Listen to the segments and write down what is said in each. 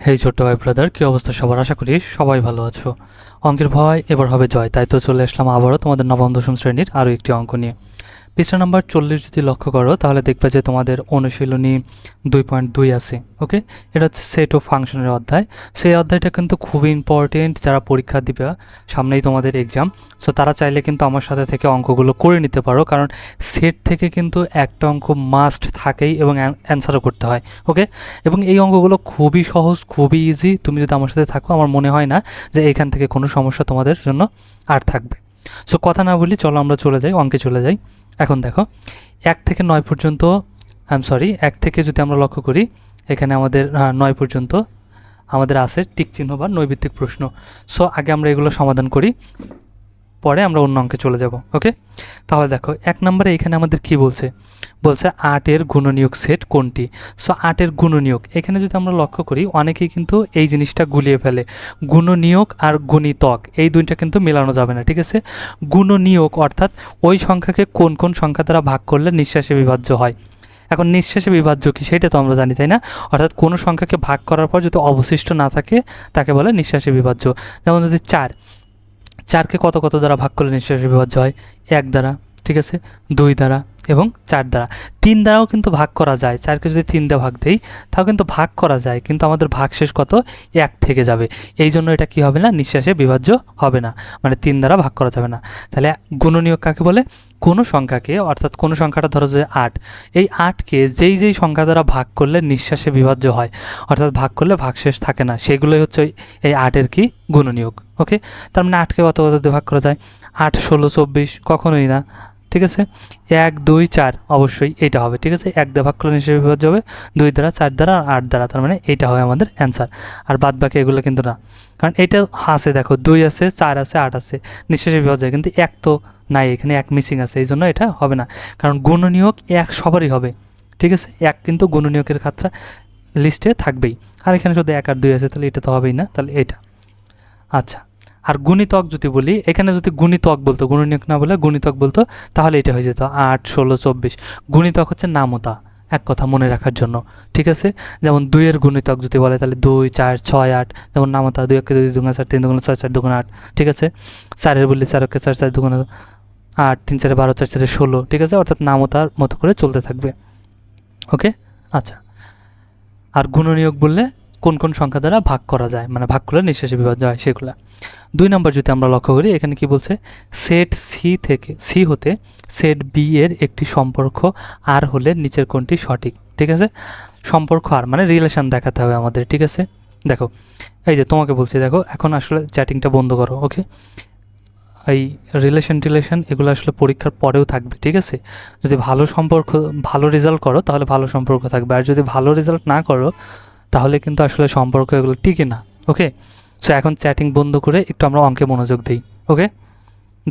হেই ছোট্ট ভাই ব্রাদার, কী অবস্থা সবার? আশা করি সবাই ভালো আছো। অঙ্কের ভয় এবার হবে জয়, তাই তো চলে আসলাম আবারও তোমাদের নবম দশম শ্রেণীর আরও একটি অঙ্ক নিয়ে। পৃষ্ঠা নাম্বার 40 যদি লক্ষ্য করো তাহলে দেখবে যে তোমাদের অনুশীলনী 2.2 আছে। ওকে, এটা হচ্ছে সেট অফ ফাংশনের অধ্যায়। সেই অধ্যায়টা কিন্তু খুবই ইম্পর্টেন্ট, যারা পরীক্ষা দিবে, সামনেই তোমাদের এক্সাম। সো তারা চাইলে কিন্তু আমার সাথে থেকে অঙ্কগুলো করে নিতে পারো, কারণ সেট থেকে কিন্তু একটা অঙ্ক মাস্ট থাকেই এবং অ্যান্সারও করতে হয়। ওকে, এবং এই অঙ্কগুলো খুবই সহজ, খুবই ইজি। তুমি যদি আমার সাথে থাকো, আমার মনে হয় না যে এখান থেকে কোনো সমস্যা তোমাদের জন্য আর থাকবে। সো কথা না বলি, চলো আমরা চলে যাই, অঙ্কে চলে যাই। এখন দেখো 1 থেকে 9 পর্যন্ত, 1 থেকে যদি আমরা লক্ষ্য করি, এখানে আমাদের 9 পর্যন্ত আমাদের আছে টিক চিহ্ন বা নৈবিত্তিক প্রশ্ন। সো আগে আমরা এগুলো সমাধান করি, পরে আমরা অন্য অঙ্কে চলে যাব। ওকে, তাহলে দেখো 1 নম্বরে এখানে আমাদের কি বলছে, 8-এর গুণনীয়ক সেট কোনটি। সো 8-এর গুণনীয়ক, এখানে যদি আমরা লক্ষ্য করি, অনেকেই কিন্তু এই জিনিসটা গুলিয়ে ফেলে। গুণনীয়ক আর গুণিতক এই দুইটা কিন্তু মেলানো যাবে না, ঠিক আছে? গুণনীয়ক অর্থাৎ ওই সংখ্যাকে কোন কোন সংখ্যা দ্বারা ভাগ করলে নিঃশ্বাসে বিভাজ্য হয়। এখন নিঃশ্বাসে বিভাজ্য কি সেটা তো আমরা জানি, তাই না? অর্থাৎ কোনো সংখ্যাকে ভাগ করার পর যদি অবশিষ্ট না থাকে তাকে বলে নিঃশ্বাসে বিভাজ্য। যেমন যদি 4কে কত কত দ্বারা ভাগ করলে নিঃশ্বাসে বিভাজ্য হয়? 1 দ্বারা, ঠিক আছে, 2 দ্বারা এবং 4 দ্বারা। 3 দ্বারাও কিন্তু ভাগ করা যায়। 4কে যদি 3 দিয়ে ভাগ দেই তাও কিন্তু ভাগ করা যায়, কিন্তু আমাদের ভাগশেষ কত? 1 থেকে যাবে। এই জন্য এটা কি হবে না? নিঃশ্বাসে বিভাজ্য হবে না, মানে 3 দ্বারা ভাগ করা যাবে না। তাহলে গুণনীয়ক কাকে বলে? কোনো সংখ্যাকে, অর্থাৎ কোনো সংখ্যাটা ধরো যে 8, এই 8কে যেই সংখ্যা দ্বারা ভাগ করলে নিঃশ্বাসে বিভাজ্য হয়, অর্থাৎ ভাগ করলে ভাগশেষ থাকে না, সেগুলোই হচ্ছে এই 8-এর কি? গুণনীয়ক। ওকে, তার মানে 8কে কত কত দিয়ে ভাগ করা যায়? 8, 16, 24 কখনোই না, ঠিক আছে? 1, 2, 4 অবশ্যই এইটা হবে, ঠিক আছে? 1 দিয়ে ভাগ করলে নিঃশ্বাসে বিভাজ্য হবে, 2 দ্বারা, 4 দ্বারা আর 8 দ্বারা, তার মানে এইটা হবে আমাদের অ্যান্সার। আর বাদ বাকি এগুলো কিন্তু না, কারণ এটা আছে, দেখো 2 আছে, 4 আছে, 8 আছে, নিঃশ্বাসে বিভাজ্য হয়, কিন্তু 1 তো নাই, এখানে 1 মিসিং আছে, এই জন্য এটা হবে না। কারণ গুণনীয়ক 1 সবারই হবে, ঠিক আছে? 1 কিন্তু গুণনীয়কের খাতা লিস্টে থাকবেই। আর এখানে শুধু 1 আর 2 আছে, তাহলে এটা তো হবেই না, তাহলে এটা। আচ্ছা, আর গুণিতক যদি বলি, এখানে যদি গুণিতক বলতো, গুণনীয়ক না বলে গুণিতক বলতো, তাহলে এটা হয়ে যেত 8, 16, 24। গুণিতক হচ্ছে নামতা, এক কথা মনে রাখার জন্য, ঠিক আছে? যেমন 2-এর গুণিতক যদি বলে, তাহলে 2, 4, 6, 8, যেমন নামতা 2 একে 2 দুগুণা 4, 3 দুগুণা 6, 4 দুগুণা 8, ঠিক আছে? 4-এর বললে 4 একে 4, 4 দুগুণা 8, 3 4 12, 4 4 16, ঠিক আছে? অর্থাৎ নামতার মতো করে চলতে থাকবে। ওকে, আচ্ছা। আর গুণনীয়ক বললে কোন কোন সংখ্যা দ্বারা ভাগ করা যায়, মানে ভাগ করলে নিঃশ্বাসে বিভাজ্য হয়, সেগুলা। 2 নম্বর যদি আমরা লক্ষ্য করি, এখানে কি বলছে? সেট সি হতে সেট বি এর একটি সম্পর্ক আর হলে নিচের কোনটি সঠিক, ঠিক আছে? সম্পর্ক আর মানে রিলেশন দেখাতে হবে আমাদের, ঠিক আছে? দেখো, এই যে তোমাকে বলছি, দেখো এখন আসলে চ্যাটিংটা বন্ধ করো। ওকে, এই রিলেশন এগুলো আসলে পরীক্ষার পরেও থাকবে, ঠিক আছে? যদি ভালো সম্পর্ক, ভালো রেজাল্ট করো তাহলে ভালো সম্পর্ক থাকবে, আর যদি ভালো রেজাল্ট না করো তাহলে কিন্তু আসলে সম্পর্ক এগুলো টিকে না। ওকে, সো এখন চ্যাটিং বন্ধ করে একটু আমরা অঙ্কে মনোযোগ দিই। ওকে,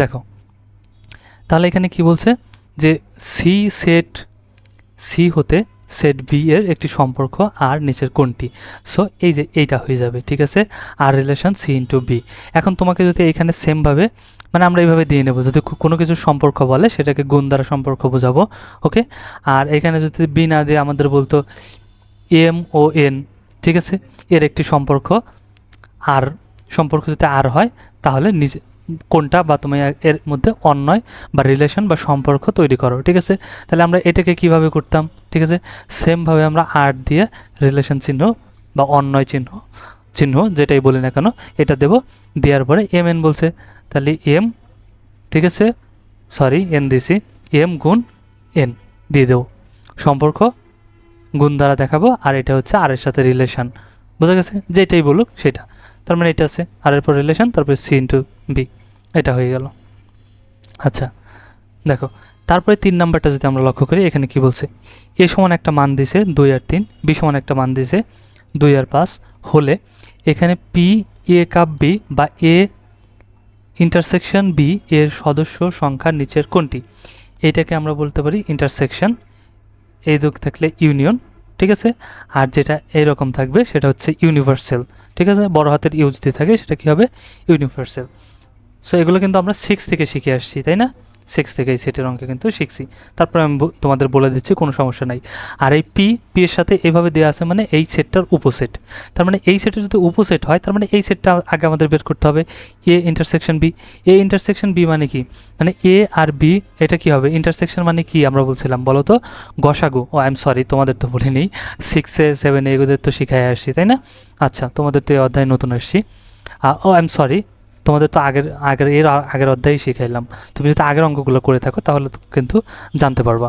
দেখো তাহলে এখানে কি বলছে যে সি হতে সেট বি এর একটি সম্পর্ক আর নিচের কোনটি। সো এই যে এইটা হয়ে যাবে, ঠিক আছে? আর রিলেশন সি ইন্টু বি। এখন তোমাকে যদি এইখানে সেমভাবে, মানে আমরা এইভাবে দিয়ে নেবো, যদি কোনো কিছু সম্পর্ক বলে সেটাকে গুণ দ্বারা সম্পর্ক বোঝাবো। ওকে, আর এখানে যদি বি না দিয়ে আমাদের বলতো এম ও এন, ঠিক আছে, এর একটি সম্পর্ক, আর সম্পর্ক যদি আর হয় তাহলে নিজে কোনটা বা তুমি এর মধ্যে অন্যয় বা রিলেশন বা সম্পর্ক তৈরি করো, ঠিক আছে? তাহলে আমরা এটাকে কিভাবে করতাম, ঠিক আছে? সেমভাবে আমরা আর দিয়ে রিলেশন চিহ্ন বা অন্যয় চিহ্ন যেটাই বলি না কেন এটা দেব, দেওয়ার পরে এম এন বলছে, তাহলে এম, ঠিক আছে, সরি এন দিছি, এম গুণ এন দিয়ে দেবো, সম্পর্ক গুণ দ্বারা দেখাবো, আর এটা হচ্ছে আর এর সাথে রিলেশন। বোঝা গেছে? যেটাই বলুক সেটা, তার মানে এটা আছে আর এরপর রিলেশন, তারপরে সি ইন্টু বি, এটা হয়ে গেল। আচ্ছা, দেখো তারপরে 3 নাম্বারটা যদি আমরা লক্ষ্য করি, এখানে কি বলছে? এ সমান একটা মান দিছে 2 আর 3, বি সমান একটা মান দিছে 2 আর 5 হলে এখানে পি এ কাপ বি বা এ ইন্টারসেকশন বি এর সদস্য সংখ্যার নিচের কোনটি? এইটাকে আমরা বলতে পারি ইন্টারসেকশন, এই দুঃখ থাকলে ইউনিয়ন, ঠিক আছে? আর যেটা এইরকম থাকবে সেটা হচ্ছে ইউনিভার্সাল, ঠিক আছে? বড় হাতের ইউ যদি থাকে সেটা কী হবে? ইউনিভার্সাল। সো এগুলো কিন্তু আমরা 6 থেকে শিখে আসছি, তাই না? 6 থেকে এই সেটের অঙ্কে কিন্তু শিখছি। তারপরে আমি তোমাদের বলে দিচ্ছি, কোনো সমস্যা নাই। আর এই পি এর সাথে এভাবে দেওয়া আছে মানে এই সেটটার উপসেট, তার মানে এই সেটের যদি উপসেট হয় তার মানে এই সেটটা আগে আমাদের বের করতে হবে। A intersection B, A intersection B মানে কি, মানে এ আর বি এটা কি হবে, ইন্টারসেকশন মানে কি আমরা বলছিলাম বলো তো, গসাগু। ও আই এম সরি, তোমাদের তো বলিনি, 6-এ 7-এ এগুলোদের তো শিখাই আসছি তাই না? আচ্ছা, তোমাদের তো এই অধ্যায় নতুন আসছি। ও আই এম সরি, তোমাদের তো আগের অধ্যায়ে শিখাইলাম। তুমি যদি আগের অঙ্কগুলো করে থাকো তাহলে কিন্তু জানতে পারবা।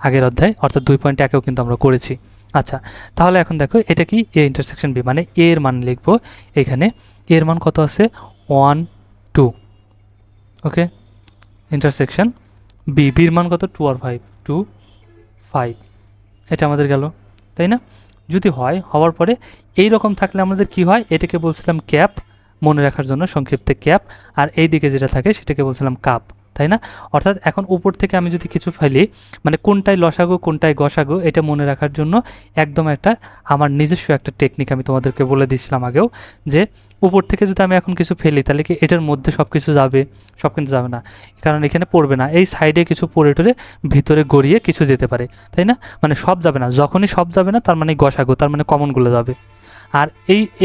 আগের অধ্যায় অর্থাৎ 2.1-এও কিন্তু আমরা করেছি। আচ্ছা, তাহলে এখন দেখো এটা কি, এ ইন্টারসেকশন বি, মানে এ এর মান লিখবো এখানে। এর মান কত আছে, 1 2, ওকে। ইন্টারসেকশন বি, বির মান কত, 2 আর 5, 2 5, এটা আমাদের গেল তাই না? যদি হওয়ার পরে এই রকম থাকলে আমাদের কি হয়, এটাকে বলছিলাম ক্যাপ, মনে রাখার জন্য সংক্ষিপ্তে ক্যাপ, আর এই দিকে যেটা থাকে সেটাকে বলছিলাম কাপ, তাই না? অর্থাৎ এখন উপর থেকে আমি যদি কিছু ফেলি, মানে কোনটায় লসাগু কোনটায় গসাগু এটা মনে রাখার জন্য একদম একটা আমার নিজস্ব একটা টেকনিক আমি তোমাদেরকে বলে দিয়েছিলাম আগেও, যে উপর থেকে যদি আমি এখন কিছু ফেলি তাহলে কি এটার মধ্যে সব কিছু যাবে? সব কিন্তু যাবে না, কারণ এখানে পড়বে না, এই সাইডে কিছু পড়ে টরে ভিতরে গড়িয়ে কিছু যেতে পারে, তাই না? মানে সব যাবে না, যখনই সব যাবে না তার মানে গসাগু, তার মানে কমনগুলো যাবে। আর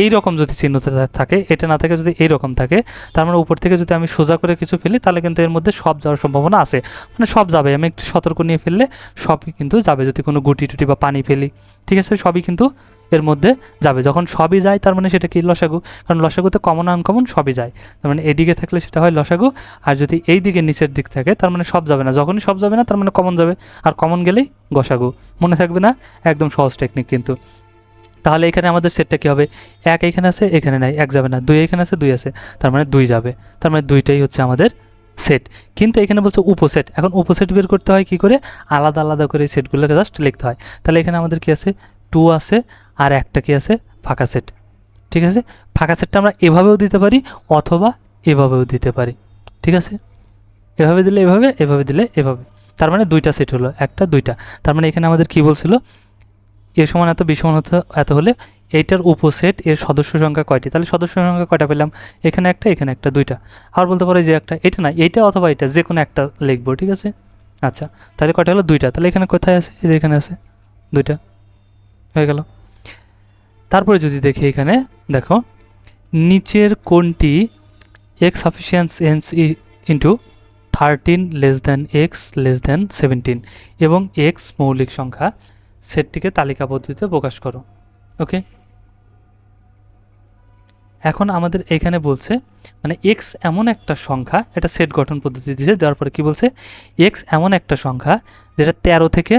এই রকম যদি চিহ্ন থাকে, এটা না থাকে যদি এই রকম থাকে, তার মানে উপর থেকে যদি আমি সোজা করে কিছু ফেলি তাহলে কিন্তু এর মধ্যে সব যাওয়ার সম্ভাবনা আছে, মানে সব যাবে। আমি একটু সতর্ক নিয়ে ফেললে সবই কিন্তু যাবে, যদি কোনো গুটি টুটি বা পানি ফেলি, ঠিক আছে, সবই কিন্তু এর মধ্যে যাবে। যখন সবই যায় তার মানে সেটা কি, লসাগু, কারণ লসাগুতে কমন আনকমন সবই যায়, তার মানে এদিকে থাকলে সেটা হয় লসাগু। আর যদি এই দিকে নিচের দিক থাকে তার মানে সব যাবে না, যখনই সব যাবে না তার মানে কমন যাবে, আর কমন গেলেই গসাগু। মনে থাকবে না? একদম সহজ টেকনিক কিন্তু। তাহলে এখানে আমাদের সেটটা কী হবে, 1 এখানে আছে, এখানে নাই, 1 যাবে না, 2 এখানে আছে, 2 আছে, তার মানে 2 যাবে, তার মানে 2টাই হচ্ছে আমাদের সেট। কিন্তু এখানে বলছে উপসেট, এখন উপসেট বের করতে হয় কী করে, আলাদা আলাদা করে এই সেটগুলোকে জাস্ট লিখতে হয়। তাহলে এখানে আমাদের কী আছে, 2 আছে, আর একটা কী আছে, ফাঁকা সেট, ঠিক আছে? ফাঁকা সেটটা আমরা এভাবেও দিতে পারি অথবা এভাবেও দিতে পারি, ঠিক আছে? এভাবে দিলে এভাবে, এভাবে দিলে এভাবে, তার মানে 2টা সেট হলো, একটা 2টা। তার মানে এখানে আমাদের কী বলছিল, এ সমান এত, বি সমান এত হলে এইটার উপসেট এর সদস্য সংখ্যা কয়টি, তাহলে সদস্য সংখ্যা কয়টা পেলাম, এখানে একটা, এখানে একটা, 2টা। আর বলতে পারে যে একটা, এটা না, এইটা অথবা এটা, যে কোনো একটা লিখবো, ঠিক আছে? আচ্ছা, তাহলে কয়টা হলো, 2টা। তাহলে এখানে কোথায় আছে, এই যে এখানে আছে 2টা, হয়ে গেল। তারপরে যদি দেখি এখানে দেখো, নিচের কোনটি এক্স সাফিসিয়েন্স এন্স into 13 less than x less than 17 এবং এক্স মৌলিক সংখ্যা, সেটটিকে তালিকা পদ্ধতিতে প্রকাশ করো, ওকে। এখন আমাদের এখানে বলছে মানে এক্স এমন একটা সংখ্যা, এটা সেট গঠন পদ্ধতি দিয়েছে, দেওয়ার পরে কী বলছে, এক্স এমন একটা সংখ্যা যেটা 13 থেকে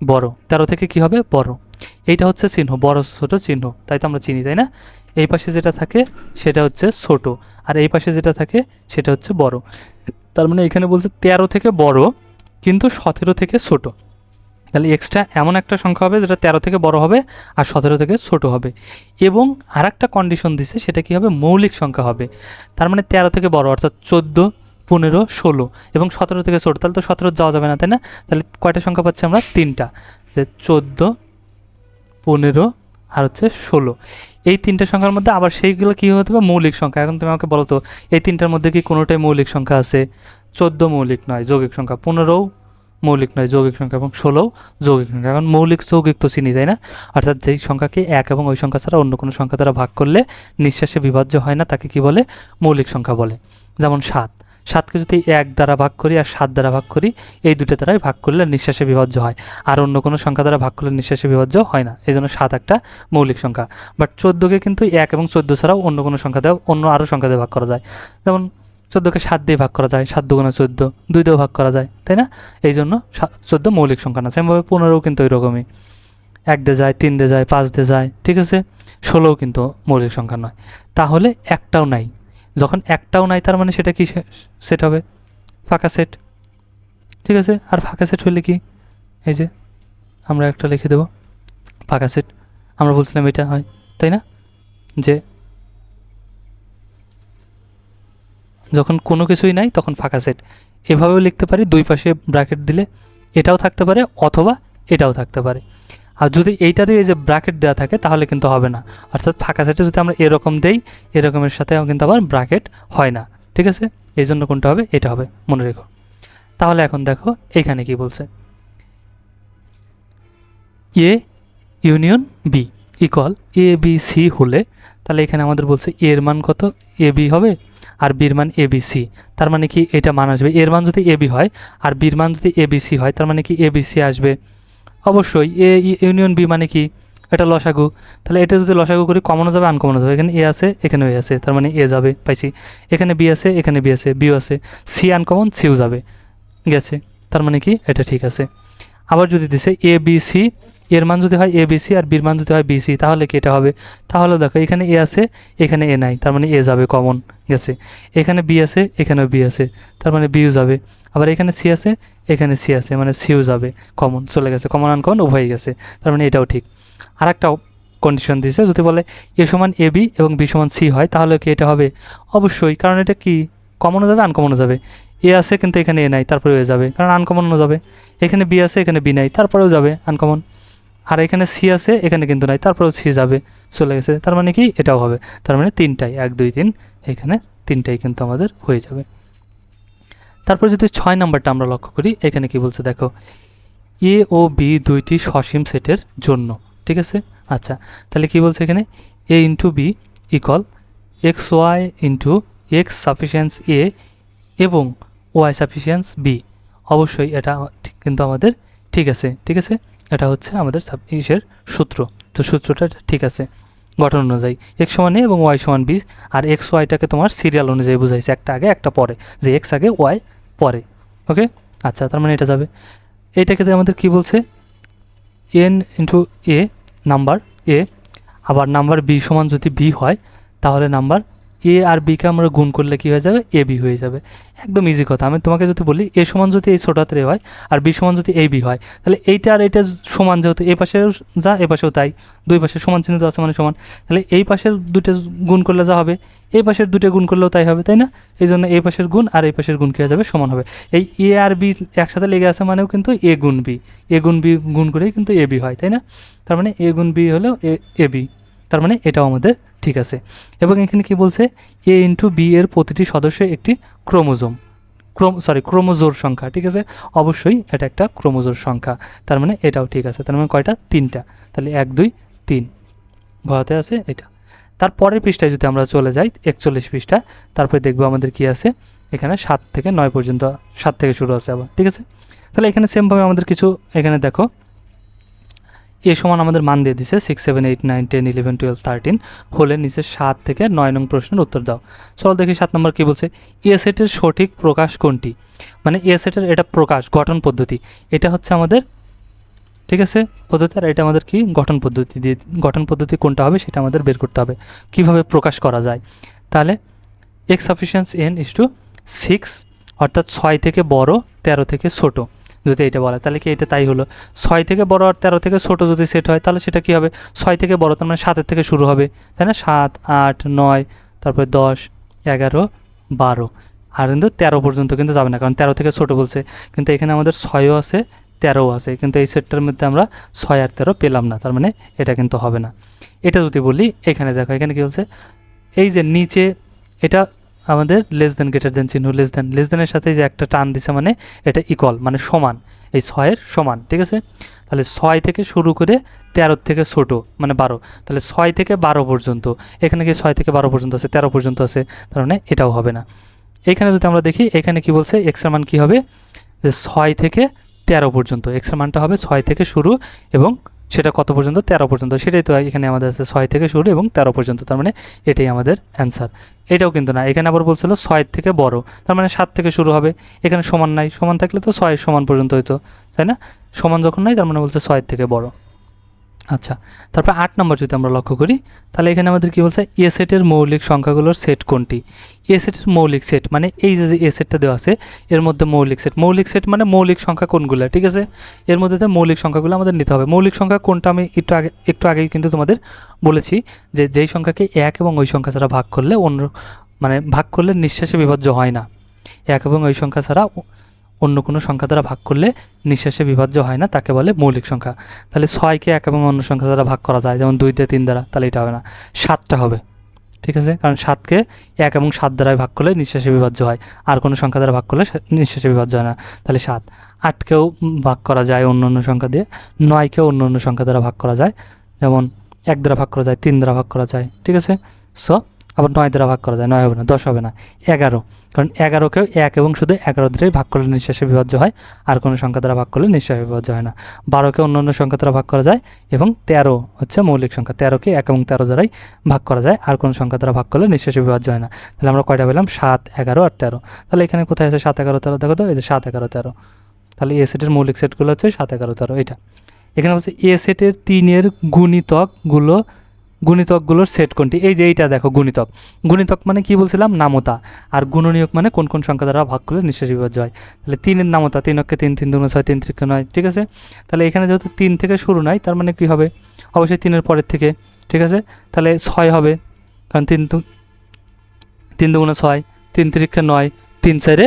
বড়, 13 থেকে কী হবে, বড়। এইটা হচ্ছে চিহ্ন, বড় ছোট চিহ্ন, তাই তো আমরা চিনি, তাই না? এই পাশে যেটা থাকে সেটা হচ্ছে ছোট, আর এই পাশে যেটা থাকে সেটা হচ্ছে বড়। তার মানে এখানে বলছে 13 থেকে বড় কিন্তু 17 থেকে ছোট। তাহলে এক্সট্রা এমন একটা সংখ্যা হবে যেটা 13 থেকে বড় হবে আর 17 থেকে ছোট হবে, এবং আর একটা কন্ডিশন দিছে, সেটা কি হবে, মৌলিক সংখ্যা হবে। তার মানে 13 থেকে বড় অর্থাৎ 14, 15, 16 এবং 17 থেকে ছোট, তাহলে তো 17 যাওয়া যাবে না, তাই না? তাহলে কয়টা সংখ্যা পাচ্ছি আমরা, 3টা, যে 14, 15 আর হচ্ছে 16। এই 3টে সংখ্যার মধ্যে আবার সেইগুলো কী হতে হবে, মৌলিক সংখ্যা। এখন তুমি আমাকে বলো তো, এই 3টার মধ্যে কি কোনোটাই মৌলিক সংখ্যা আছে? 14 মৌলিক নয়, যৌগিক সংখ্যা, 15ও মৌলিক নয়, যৌগিক সংখ্যা, এবং 16ও যৌগিক সংখ্যা। এখন মৌলিক যৌগিক তো চিনি, তাই না? অর্থাৎ যেই সংখ্যাকে 1 এবং ওই সংখ্যা ছাড়া অন্য কোনো সংখ্যা দ্বারা ভাগ করলে নিঃশ্বাসে বিভাজ্য হয় না, তাকে কি বলে, মৌলিক সংখ্যা বলে। যেমন 7কে যদি 1 দ্বারা ভাগ করি আর 7 দ্বারা ভাগ করি, এই দুটো দ্বারাই ভাগ করলে নিঃশ্বাসে বিভাজ্য হয়, আর অন্য কোনো সংখ্যা দ্বারা ভাগ করলে নিঃশ্বাসে বিভাজ্য হয় না, এই জন্য 7 একটা মৌলিক সংখ্যা। বাট 14কে কিন্তু 1 এবং 14 ছাড়াও অন্য কোনো সংখ্যা দেওয়া, অন্য আরও সংখ্যা দিয়ে ভাগ করা যায়। যেমন 14কে 7 দিয়ে ভাগ করা যায়, 7 দুগুণে 14, 2 দিয়েও ভাগ করা যায়, তাই না? এই জন্য 14 মৌলিক সংখ্যা না। সেমভাবে 15ও কিন্তু ওই রকমই, 1 দিয়ে যায়, 3 দিয়ে যায়, 5 দিয়ে যায়, ঠিক আছে? 16ও কিন্তু মৌলিক সংখ্যা নয়। তাহলে একটাও নাই, যখন একটাও নাই তার মানে সেটা কি সেট হবে, ফাঁকা সেট, ঠিক আছে? আর ফাঁকা সেট হলে কি, এই যে আমরা একটা লিখে দেব, ফাঁকা সেট। আমরা বলছিলাম এটা হয়, তাই না? যে যখন কোনো কিছুই নাই তখন ফাঁকা সেট, এভাবেও লিখতে পারি, দুই পাশে ব্র্যাকেট দিলে এটাও থাকতে পারে অথবা এটাও থাকতে পারে। আর যদি এইটারই এই যে ব্র্যাকেট দেওয়া থাকে তাহলে কিন্তু হবে না, অর্থাৎ ফাঁকা সেটে যদি আমরা এরকম দেই, এরকমের সাথে কিন্তু আবার ব্র্যাকেট হয় না, ঠিক আছে? এই জন্য কোনটা হবে, এটা হবে, মনে রেখো। তাহলে এখন দেখো এখানে কি বলছে, A union B equal A B C হলে তাহলে এখানে আমাদের বলছে এর মান কত, এ বি হবে আর বির মান এ বি সি। তার মানে কি এটা মান আসবে, এর মান যদি এ বি হয় আর বির মান যদি এ বি সি হয়, তার মানে কি এ বি সি আসবে অবশ্যই। এ ইউনিয়ন বি মানে কি, এটা লসাগু, তাহলে এটা যদি লসাগু করি কমনও যাবে আনকমনও যাবে, এখানে এ আছে এখানে এ আছে, তার মানে এ যাবে পাইছি, এখানে বি আছে এখানে বি আছে বিও আছে, সি আনকমন সিও যাবে গেছে, তার মানে কি এটা ঠিক আছে। আবার যদি দিছে এ বি সি, এর মান যদি হয় এ বি সি আর বির মান যদি হয় বি সি, তাহলে কি এটা হবে, তাহলে দেখো এখানে এ আছে এখানে এ নাই, তার মানে এ যাবে কমন গেছে, এখানে বি আছে এখানেও বি আছে, তার মানে বিও যাবে, আবার এখানে সি আছে এখানে সি আছে, মানে সিও যাবে কমন চলে গেছে, কমন আনকমন উভয় গেছে, তার মানে এটাও ঠিক। আর একটা কন্ডিশন দিয়েছে, যদি বলে এ সমান এ বি এবং বি সমান সি হয় তাহলে কি এটা হবে, অবশ্যই, কারণ এটা কি কমনও যাবে আনকমনও যাবে, এ আছে কিন্তু এখানে এ নাই তারপরে এ যাবে, কারণ আনকমনও যাবে, এখানে বি আছে এখানে বি নাই তারপরেও যাবে আনকমন, আর এখানে সি আছে এখানে কিন্তু নাই তারপরেও সি যাবে চলে গেছে, তার মানে কি এটাও হবে, তার মানে তিনটাই 1 2 3 এখানে তিনটাই কিন্তু আমাদের হয়ে যাবে। তারপর যদি 6 নাম্বারটা আমরা লক্ষ্য করি, এখানে কি বলছে দেখো, এ ও বি দুইটি সসীম সেটের জন্য, ঠিক আছে। আচ্ছা তাহলে কি বলছে এখানে, A into B equal X Y into X satisfies A এবং ওয়াই সাফিসিয়েন্স বি, অবশ্যই এটা কিন্তু আমাদের ঠিক আছে, ঠিক আছে, এটা হচ্ছে আমাদের ইসের সূত্র, তো সূত্রটা ঠিক আছে গঠন অনুযায়ী, এক্স সমান এ এবং ওয়াই সমান বি, আর এক্স ওয়াইটাকে তোমার সিরিয়াল অনুযায়ী বুঝাইছে, একটা আগে একটা পরে, যে এক্স আগে ওয়াই পরে, ওকে। আচ্ছা তার মানে এটা যাবে, এইটাকে আমাদের কি বলছে, N into A number A, আবার নাম্বার বি সমান যদি বি হয় তাহলে নাম্বার এ আর বিকে আমরা গুণ করলে কী হয়ে যাবে, এ বি হয়ে যাবে, একদম ইজি কথা। আমি তোমাকে যদি বলি এ সমান যদি এই ছোটো হাতের এ হয় আর বি সমান যদি এ বি হয়, তাহলে এইটা আর এইটা সমান, যেহেতু এ পাশেও যা এ পাশেও তাই, দুই পাশে সমান চিহ্নিত আছে মানে সমান, তাহলে এই পাশের দুটো গুণ করলে যা হবে এই পাশের দুটো গুণ করলেও তাই হবে, তাই না, এই জন্য এই পাশের গুণ আর এই পাশের গুণ কী হয়ে যাবে, সমান হবে। এই এ আর বি একসাথে লেগে আছে মানেও কিন্তু এ গুণ বি, এ গুণ বি গুণ করেই কিন্তু এ বি হয়, তাই না, তার মানে এ গুণ বি হলেও এ বি, তার মানে এটাও আমাদের ঠিক আছে। এবং এখানে কি বলছে, এ ইন্টু বি এর প্রতিটি সদস্য একটি ক্রোমোজোম, ক্রোমোজোর সংখ্যা, ঠিক আছে, অবশ্যই এটা একটা ক্রোমোজোর সংখ্যা, তার মানে এটাও ঠিক আছে, তার মানে কয়টা, তিনটা, তাহলে 1 2 3 ঘতে আছে এটা। তারপরের পৃষ্ঠায় যদি আমরা চলে যাই 41 পৃষ্ঠা, তারপরে দেখবো আমাদের কি আছে, এখানে 7 থেকে 9 পর্যন্ত, 7 থেকে শুরু আছে আবার, ঠিক আছে। তাহলে এখানে সেমভাবে আমাদের কিছু, এখানে দেখো এ সমান আমাদের মান দিয়ে দিছে 6 7 8 9 10 11 12 13 হলে নিচে 7 থেকে 9 নং প্রশ্নের উত্তর দাও। চল দেখি 7 নম্বর কী বলছে, এ সেটের সঠিক প্রকাশ কোনটি, মানে এ সেটের এটা প্রকাশ গঠন পদ্ধতি, এটা হচ্ছে আমাদের, ঠিক আছে, পদ্ধতি, আর এটা আমাদের কি গঠন পদ্ধতি দিয়ে, গঠন পদ্ধতি কোনটা হবে সেটা আমাদের বের করতে হবে, কিভাবে প্রকাশ করা যায়। তাহলে এক্স সাফিসিয়েন্স এন ইস টু 6, অর্থাৎ 6 থেকে বড় 13 থেকে ছোটো, যদি এটা বলে তাহলে কি এটা তাই হলো, 6 থেকে বড় আর 13 থেকে ছোটো যদি সেট হয় তাহলে সেটা কী হবে, 6 থেকে বড় তার মানে 7 থেকে শুরু হবে, তাই না, 7 8 9 তারপরে 10 11 12, আর কিন্তু 13 পর্যন্ত কিন্তু যাবে না, কারণ 13 থেকে ছোটো বলছে, কিন্তু এখানে আমাদের 6ও আছে 13ও আছে, কিন্তু এই সেটটার মধ্যে আমরা 6 আর 13 পেলাম না, তার মানে এটা কিন্তু হবে না। এটা যদি বলি, এখানে দেখো এখানে কী বলছে, এই যে নিচে এটা আমাদের লেস দেন গ্রেটার দেন চিহ্ন, লেস দেনের সাথে যে একটা টান দিছে মানে এটা ইকুয়াল মানে সমান, এই 6 এর সমান, ঠিক আছে। তাহলে 6 থেকে শুরু করে 13 থেকে ছোটো মানে 12, তাহলে 6 থেকে 12 পর্যন্ত, এখানে কি 6 থেকে 12 পর্যন্ত আছে, 13 পর্যন্ত আছে, তার মানে এটাও হবে না। এখানে যদি আমরা দেখি, এখানে কি বলছে, এক্সের মান কী হবে, যে 6 থেকে 13 পর্যন্ত, এক্সের মানটা হবে 6 থেকে শুরু এবং সেটা কত পর্যন্ত, 13 পর্যন্ত, সেটাই তো এখানে আমাদের আছে 6 থেকে শুরু এবং 13 পর্যন্ত, তার মানে এটাই আমাদের অ্যান্সার। এটাও কিন্তু না, এখানে আবার বলছিল 6 থেকে বড়, তার মানে 7 থেকে শুরু হবে, এখানে সমান নাই, সমান থাকলে তো 6 সমান পর্যন্ত হইতো, তাই না, সমান যখন নাই তার মানে বলছে 6 থেকে বড়। আচ্ছা তারপর 8 নম্বর যদি আমরা লক্ষ্য করি, তাহলে এখানে আমাদের কী বলছে, এ সেটের মৌলিক সংখ্যাগুলোর সেট কোনটি, এ সেটের মৌলিক সেট মানে এই যে এ সেটটা দেওয়া আছে এর মধ্যে মৌলিক সেট মানে মৌলিক সংখ্যা কোনগুলো, ঠিক আছে, এর মধ্যে মৌলিক সংখ্যাগুলো আমাদের নিতে হবে। মৌলিক সংখ্যা কোনটা আমি একটু আগেই কিন্তু তোমাদের বলেছি, যে যেই সংখ্যাকে 1 এবং ওই সংখ্যা ছাড়া ভাগ করলে ভাগ করলে নিঃশেষে বিভাজ্য হয় না, 1 এবং ওই সংখ্যা ছাড়া অন্য কোনো সংখ্যা দ্বারা ভাগ করলে নিঃশেষে বিভাজ্য হয় না, তাকে বলে মৌলিক সংখ্যা। তাহলে 6কে 1 এবং অন্য সংখ্যা দ্বারা ভাগ করা যায়, যেমন 2 দিয়ে 3 দ্বারা, তাহলে এটা হবে না, 7টা হবে, ঠিক আছে, কারণ 7কে 1 এবং 7 দ্বারাই ভাগ করলে নিঃশেষে বিভাজ্য হয়, আর কোনো সংখ্যা দ্বারা ভাগ করলে নিঃশেষে বিভাজ্য হয় না। তাহলে 7। 8কেও ভাগ করা যায় অন্য অন্য সংখ্যা দিয়ে, 9কেও অন্য অন্য সংখ্যা দ্বারা ভাগ করা যায়, যেমন 1 দ্বারা ভাগ করা যায়, 3 দ্বারা ভাগ করা যায়, ঠিক আছে। সো আবার 9 দ্বারা ভাগ করা যায়, 9 হবে না, 10 হবে না, 11, কারণ 11কেও 1 এবং শুধু 11 দ্বারাই ভাগ করলে নিঃশেষে বিভাজ্য হয়, আর কোনো সংখ্যা দ্বারা ভাগ করলে নিঃশেষে বিভাজ্য হয় না। 12কে অন্য অন্য সংখ্যা দ্বারা ভাগ করা যায়, এবং 13 হচ্ছে মৌলিক সংখ্যা, 13কে 1 এবং 13 দ্বারাই ভাগ করা যায়, আর কোনো সংখ্যা দ্বারা ভাগ করলে নিঃশেষে বিভাজ্য হয় না। তাহলে আমরা কয়টা পেলাম? 7, 11 আর 13। তাহলে এখানে কোথায় আছে 7, 11, 13? দেখো তো, এই যে 7, 11, 13। তাহলে এ সেটের মৌলিক সেটগুলো হচ্ছে 7, 11, 13 এটা। এখানে হচ্ছে এ সেটের 3-এর গুণিতকগুলোর সেট কোনটি? এই যে এইটা দেখো, গুণিতক মানে কি বলছিলাম? নামতা। আর গুণনীয়ক মানে কোন কোন সংখ্যা দ্বারা ভাগ করলে নিঃশেষে বিভাজ্য হয়। তাহলে 3-এর নামতা, 3 অক্ষে 3, 3 দুগুণে 6, 3 3কে 9, ঠিক আছে। তাহলে এখানে যেহেতু 3 থেকে শুরু নয়, তার মানে কি হবে? অবশ্যই 3-এর পরের থেকে, ঠিক আছে। তাহলে 6 হবে, কারণ 3 দুগুণে 6, 3 3কে 9, 3 4-এ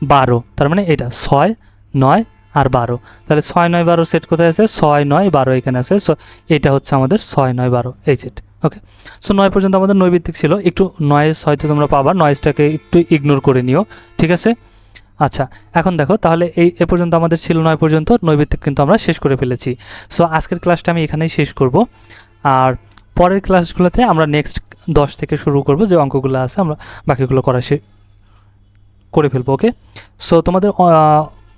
12, তার মানে এটা 6, 9 আর 12। তাহলে 6, 9, 12 সেট কোথায় আছে? 6, 9, 12 এখানে আছে। সো এটা হচ্ছে আমাদের 6, 9, 12 এই সেট। ওকে, সো 9 পর্যন্ত আমাদের নৈবিত্তিক ছিল। একটু নয়েজ হয়তো তোমরা পাবা, নয়েজটাকে একটু ইগনোর করে নিও, ঠিক আছে। আচ্ছা, এখন দেখো, তাহলে এ পর্যন্ত আমাদের ছিল 9 পর্যন্ত নৈবিত্তিক, কিন্তু আমরা শেষ করে ফেলেছি। সো আজকের ক্লাসটা আমি এখানেই শেষ করব, আর পরের ক্লাসগুলোতে আমরা নেক্সট 10 থেকে শুরু করব, যে অঙ্কগুলো আছে আমরা বাকিগুলো করে ফেলবো। ওকে, সো তোমাদের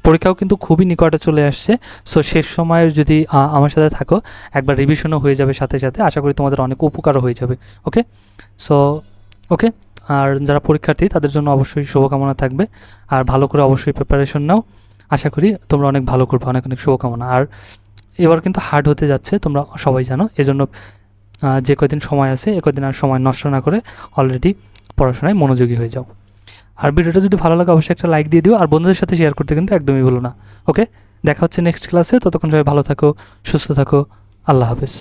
পরীক্ষাও কিন্তু খুবই নিকটে চলে আসছে। সো শেষ সময়ের যদি আমার সাথে থাকো, একবার রিভিশনও হয়ে যাবে সাথে সাথে, আশা করি তোমাদের অনেক উপকারও হয়ে যাবে। ওকে, সো ওকে, আর যারা পরীক্ষার্থী তাদের জন্য অবশ্যই শুভকামনা থাকবে, আর ভালো করে অবশ্যই প্রিপারেশন নাও। আশা করি তোমরা অনেক ভালো করবে, অনেক অনেক শুভকামনা। আর এবার কিন্তু হার্ড হতে যাচ্ছে, তোমরা সবাই জানো, এজন্য যে কদিন সময় আছে এ কদিন আর সময় নষ্ট না করে অলরেডি পড়াশোনায় মনোযোগী হয়ে যাও। আর ভিডিওটা যদি ভালো লাগে অবশ্যই একটা লাইক দিয়ে দিও, আর বন্ধুদের সাথে শেয়ার করতে কিন্তু একদমই ভুলো না। ওকে, দেখা হচ্ছে নেক্সট ক্লাসে, ততক্ষণ সবাই ভালো থাকো, সুস্থ থাকো, আল্লাহ হাফেজ।